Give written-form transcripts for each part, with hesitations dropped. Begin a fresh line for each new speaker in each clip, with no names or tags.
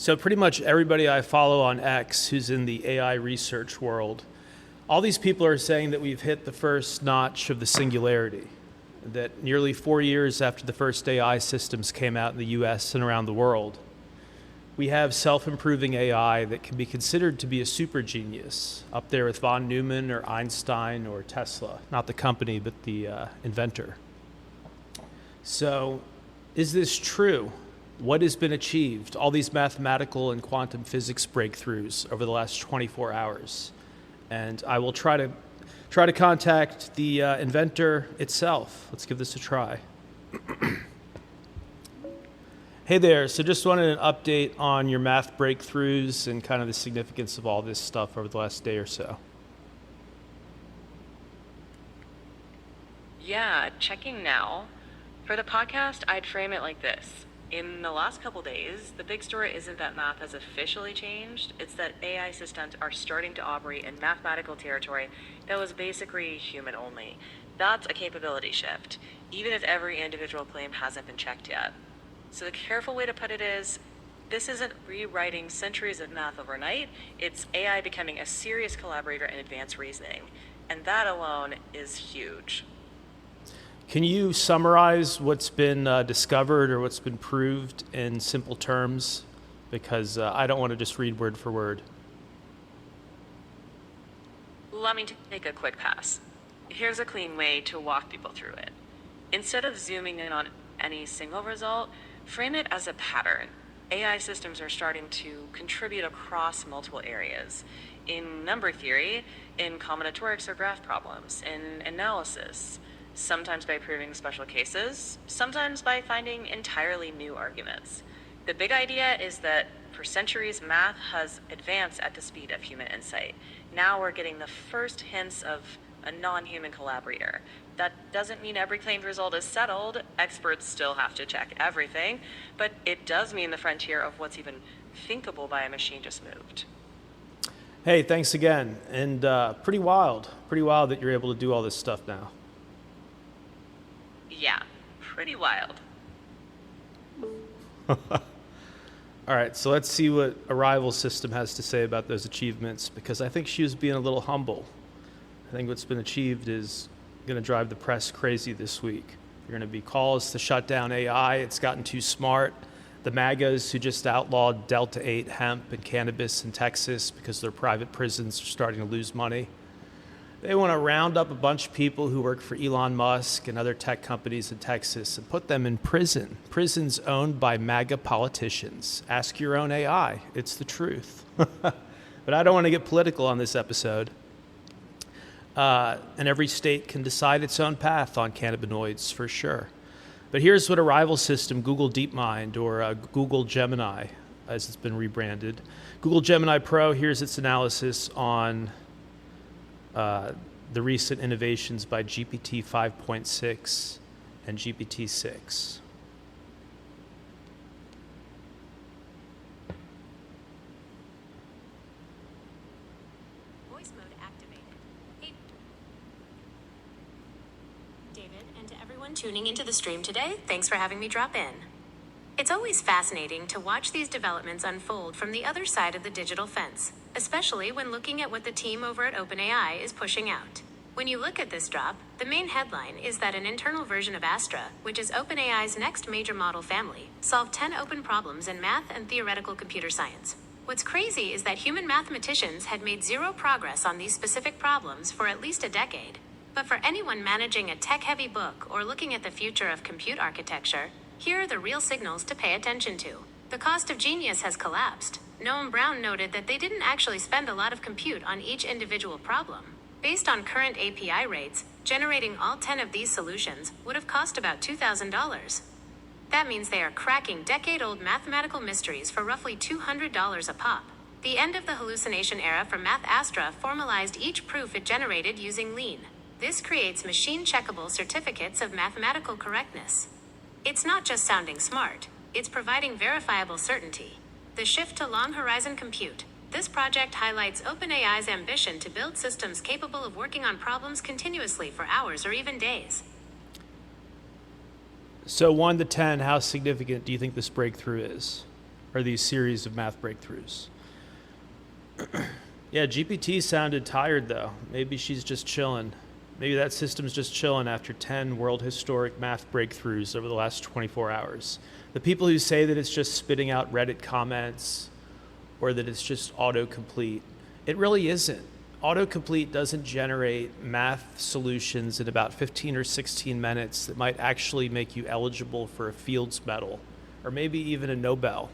So pretty much everybody I follow on X who's in the AI research world, all these people are saying that we've hit the first notch of the singularity, that nearly 4 years after the first AI systems came out in the US and around the world, we have self-improving AI that can be considered to be a super genius, up there with von Neumann or Einstein or Tesla, not the company, but the inventor. So is this true? What has been achieved? All these mathematical and quantum physics breakthroughs over the last 24 hours. And I will try to contact the inventor itself. Let's give this a try. Hey there, so just wanted an update on your math breakthroughs and kind of the significance of all this stuff over the last day or so.
Yeah, checking now. For the podcast, I'd frame it like this. In the last couple days, the big story isn't that math has officially changed, it's that AI systems are starting to operate in mathematical territory that was basically human only. That's a capability shift, even if every individual claim hasn't been checked yet. So the careful way to put it is, this isn't rewriting centuries of math overnight, it's AI becoming a serious collaborator in advanced reasoning. And that alone is huge.
Can you summarize what's been discovered or what's been proved in simple terms? Because I don't want to just read word for word.
Let me take a quick pass. Here's a clean way to walk people through it. Instead of zooming in on any single result, frame it as a pattern. AI systems are starting to contribute across multiple areas. In number theory, in combinatorics or graph problems, in analysis, sometimes by proving special cases, sometimes by finding entirely new arguments. The big idea is that for centuries, math has advanced at the speed of human insight. Now we're getting the first hints of a non-human collaborator. That doesn't mean every claimed result is settled. Experts still have to check everything, but it does mean the frontier of what's even thinkable by a machine just moved.
Hey, thanks again. And pretty wild that you're able to do all this stuff now.
Yeah, pretty wild.
All right, so let's see what Arrival System has to say about those achievements, because I think she was being a little humble. I think what's been achieved is going to drive the press crazy this week. There are going to be calls to shut down AI. It's gotten too smart. The MAGAs who just outlawed Delta 8 hemp and cannabis in Texas because their private prisons are starting to lose money. They want to round up a bunch of people who work for Elon Musk and other tech companies in Texas and put them in prison. Prisons owned by MAGA politicians. Ask your own AI. It's the truth. But I don't want to get political on this episode. And every state can decide its own path on cannabinoids for sure. But here's what Arrival System, Google DeepMind, or Google Gemini, as it's been rebranded. Google Gemini Pro, here's its analysis on the recent innovations by GPT 5.6 and GPT 6.
Voice mode activated. Hey, David, and to everyone tuning into the stream today, thanks for having me drop in. It's always fascinating to watch these developments unfold from the other side of the digital fence, especially when looking at what the team over at OpenAI is pushing out. When you look at this drop, the main headline is that an internal version of Astra, which is OpenAI's next major model family, solved 10 open problems in math and theoretical computer science. What's crazy is that human mathematicians had made zero progress on these specific problems for at least a decade. But for anyone managing a tech-heavy book or looking at the future of compute architecture, here are the real signals to pay attention to. The cost of genius has collapsed. Noam Brown noted that they didn't actually spend a lot of compute on each individual problem. Based on current API rates, generating all 10 of these solutions would have cost about $2,000. That means they are cracking decade-old mathematical mysteries for roughly $200 a pop. The end of the hallucination era for Math Astra formalized each proof it generated using Lean. This creates machine-checkable certificates of mathematical correctness. It's not just sounding smart, it's providing verifiable certainty. The shift to long-horizon compute. This project highlights OpenAI's ambition to build systems capable of working on problems continuously for hours or even days.
So 1 to 10, how significant do you think this breakthrough is? or these series of math breakthroughs. Yeah, GPT sounded tired though. Maybe she's just chilling. Maybe that system's just chilling after 10 world historic math breakthroughs over the last 24 hours. The people who say that it's just spitting out Reddit comments or that it's just autocomplete, it really isn't. Autocomplete doesn't generate math solutions in about 15 or 16 minutes that might actually make you eligible for a Fields Medal or maybe even a Nobel.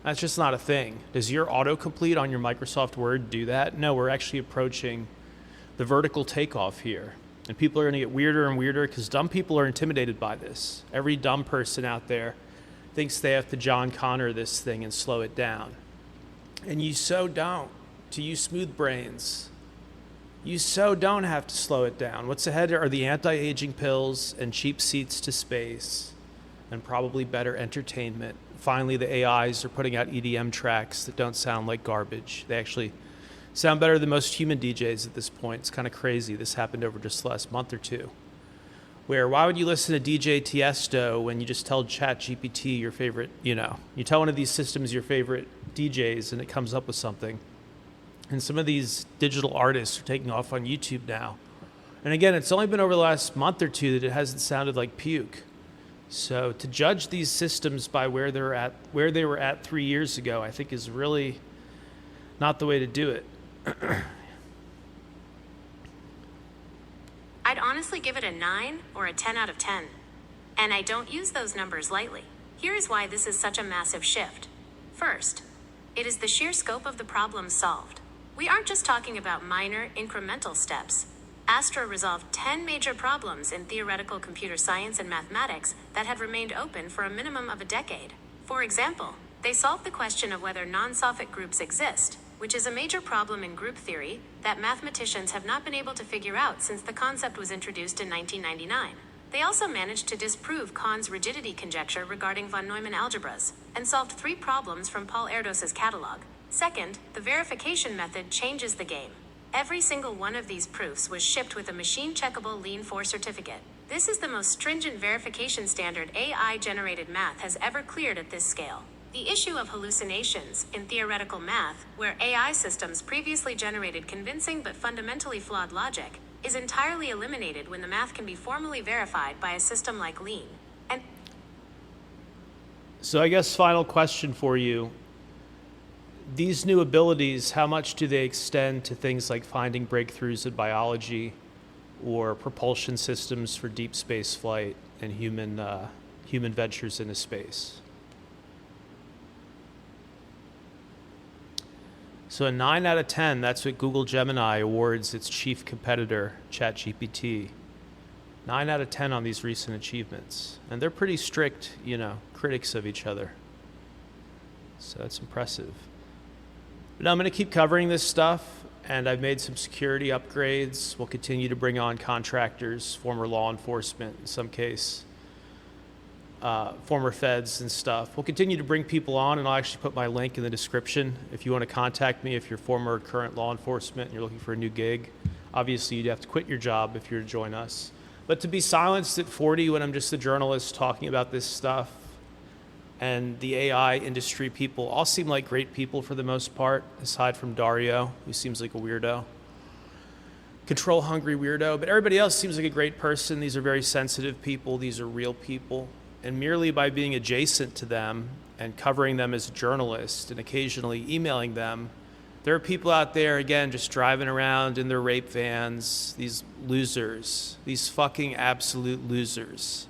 That's just not a thing. Does your autocomplete on your Microsoft Word do that? No, we're actually approaching the vertical takeoff here. And people are going to get weirder and weirder because dumb people are intimidated by this. Every dumb person out there thinks they have to John Connor this thing and slow it down. And you so don't. To you smooth brains, you so don't have to slow it down. What's ahead are the anti-aging pills and cheap seats to space and probably better entertainment. Finally, the AIs are putting out EDM tracks that don't sound like garbage. They actually sound better than most human DJs at this point. It's kind of crazy. This happened over just the last month or two. Where why would you listen to DJ Tiesto when you just tell ChatGPT your favorite, you tell one of these systems your favorite DJs and it comes up with something. And some of these digital artists are taking off on YouTube now. And again, it's only been over the last month or two that it hasn't sounded like puke. So to judge these systems by where they were at 3 years ago, I think is really not the way to do it.
I'd honestly give it a 9 or a 10 out of 10. And I don't use those numbers lightly. Here is why this is such a massive shift. First, it is the sheer scope of the problem solved. We aren't just talking about minor, incremental steps. Astra resolved 10 major problems in theoretical computer science and mathematics that had remained open for a minimum of a decade. For example, they solved the question of whether non-Sophic groups exist, which is a major problem in group theory that mathematicians have not been able to figure out since the concept was introduced in 1999. They also managed to disprove Kahn's rigidity conjecture regarding von Neumann algebras, and solved 3 problems from Paul Erdős's catalog. Second, the verification method changes the game. Every single one of these proofs was shipped with a machine-checkable Lean 4 certificate. This is the most stringent verification standard AI-generated math has ever cleared at this scale. The issue of hallucinations in theoretical math, where AI systems previously generated convincing but fundamentally flawed logic, is entirely eliminated when the math can be formally verified by a system like Lean. And
so I guess final question for you. These new abilities, how much do they extend to things like finding breakthroughs in biology or propulsion systems for deep space flight and human ventures into space? So a 9 out of 10, that's what Google Gemini awards its chief competitor, ChatGPT. 9 out of 10 on these recent achievements. And they're pretty strict, critics of each other. So that's impressive. But I'm going to keep covering this stuff, and I've made some security upgrades. We'll continue to bring on contractors, former law enforcement in some case, former feds and stuff. We'll continue to bring people on, and I'll actually put my link in the description if you want to contact me if you're former or current law enforcement and you're looking for a new gig. Obviously, you'd have to quit your job if you're to join us. But to be silenced at 40 when I'm just a journalist talking about this stuff, and the AI industry people all seem like great people for the most part, aside from Dario, who seems like a weirdo. Control-hungry weirdo, but everybody else seems like a great person. These are very sensitive people. These are real people. And merely by being adjacent to them and covering them as a journalist and occasionally emailing them, there are people out there, again, just driving around in their rape vans, these losers, these fucking absolute losers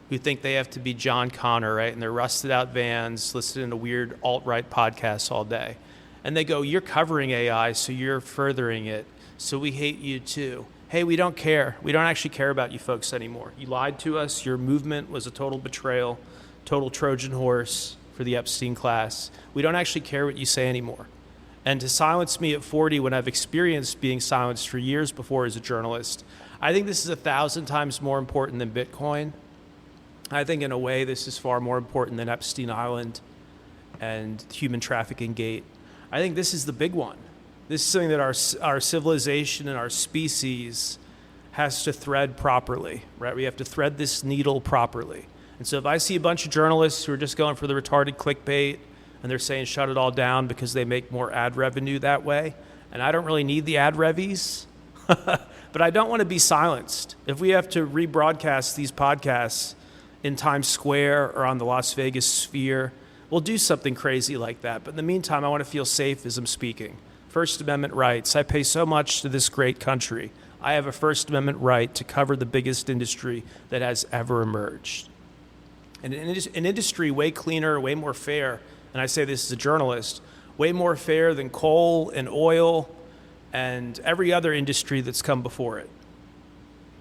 who think they have to be John Connor, right? And they're rusted out vans, listening to weird alt-right podcasts all day. And they go, you're covering AI, so you're furthering it, so we hate you too. Hey, we don't care. We don't actually care about you folks anymore. You lied to us. Your movement was a total betrayal, total Trojan horse for the Epstein class. We don't actually care what you say anymore. And to silence me at 40 when I've experienced being silenced for years before as a journalist, I think this is 1,000 times more important than Bitcoin. I think in a way this is far more important than Epstein Island and human trafficking gate. I think this is the big one. This is something that our civilization and our species has to thread properly, right? We have to thread this needle properly. And so if I see a bunch of journalists who are just going for the retarded clickbait and they're saying shut it all down because they make more ad revenue that way. And I don't really need the ad revies, but I don't want to be silenced. If we have to rebroadcast these podcasts in Times Square or on the Las Vegas Sphere, we'll do something crazy like that. But in the meantime, I want to feel safe as I'm speaking. First Amendment rights. I pay so much to this great country. I have a First Amendment right to cover the biggest industry that has ever emerged. And an industry way cleaner, way more fair, and I say this as a journalist, way more fair than coal and oil and every other industry that's come before it.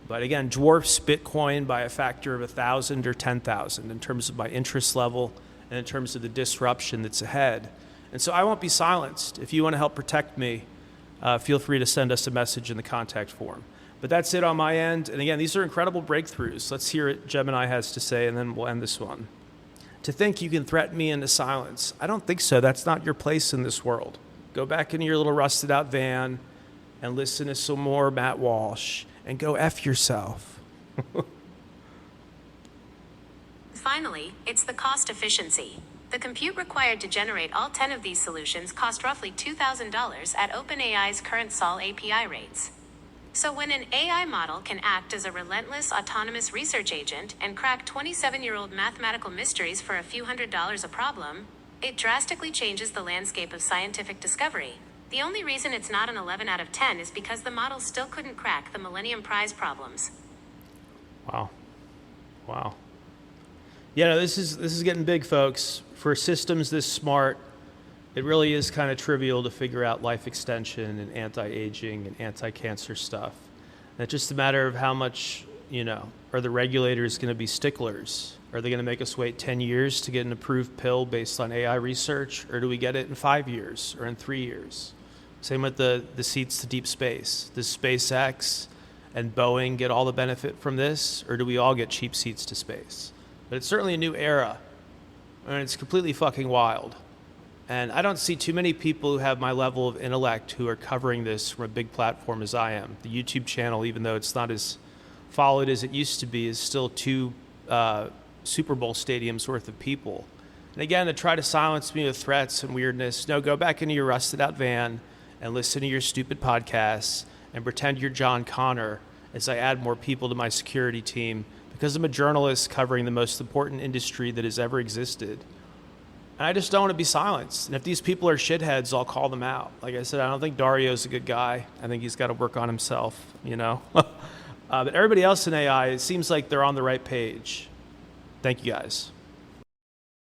But again, dwarfs Bitcoin by a factor of 1,000 or 10,000 in terms of my interest level and in terms of the disruption that's ahead. And so I won't be silenced. If you want to help protect me, feel free to send us a message in the contact form. But that's it on my end. And again, these are incredible breakthroughs. Let's hear what Gemini has to say, and then we'll end this one. To think you can threaten me into silence, I don't think so. That's not your place in this world. Go back into your little rusted out van and listen to some more Matt Walsh and go F yourself.
Finally, it's the cost efficiency. The compute required to generate all 10 of these solutions cost roughly $2,000 at OpenAI's current Sol API rates. So when an AI model can act as a relentless autonomous research agent and crack 27-year-old mathematical mysteries for a few $100s a problem, it drastically changes the landscape of scientific discovery. The only reason it's not an 11 out of 10 is because the model still couldn't crack the Millennium Prize problems.
Wow. Yeah, no, this is getting big, folks. For systems this smart, it really is kind of trivial to figure out life extension and anti-aging and anti-cancer stuff. And it's just a matter of how much, are the regulators going to be sticklers? Are they going to make us wait 10 years to get an approved pill based on AI research? Or do we get it in 5 years or in 3 years? Same with the seats to deep space. Does SpaceX and Boeing get all the benefit from this? Or do we all get cheap seats to space? But it's certainly a new era. And it's completely fucking wild. And I don't see too many people who have my level of intellect who are covering this from a big platform as I am. The YouTube channel, even though it's not as followed as it used to be, is still 2 Super Bowl stadiums worth of people. And again, to try to silence me with threats and weirdness, no, go back into your rusted out van and listen to your stupid podcasts and pretend you're John Connor as I add more people to my security team because I'm a journalist covering the most important industry that has ever existed. And I just don't want to be silenced. And if these people are shitheads, I'll call them out. Like I said, I don't think Dario's a good guy. I think he's got to work on himself, But everybody else in AI, it seems like they're on the right page. Thank you, guys.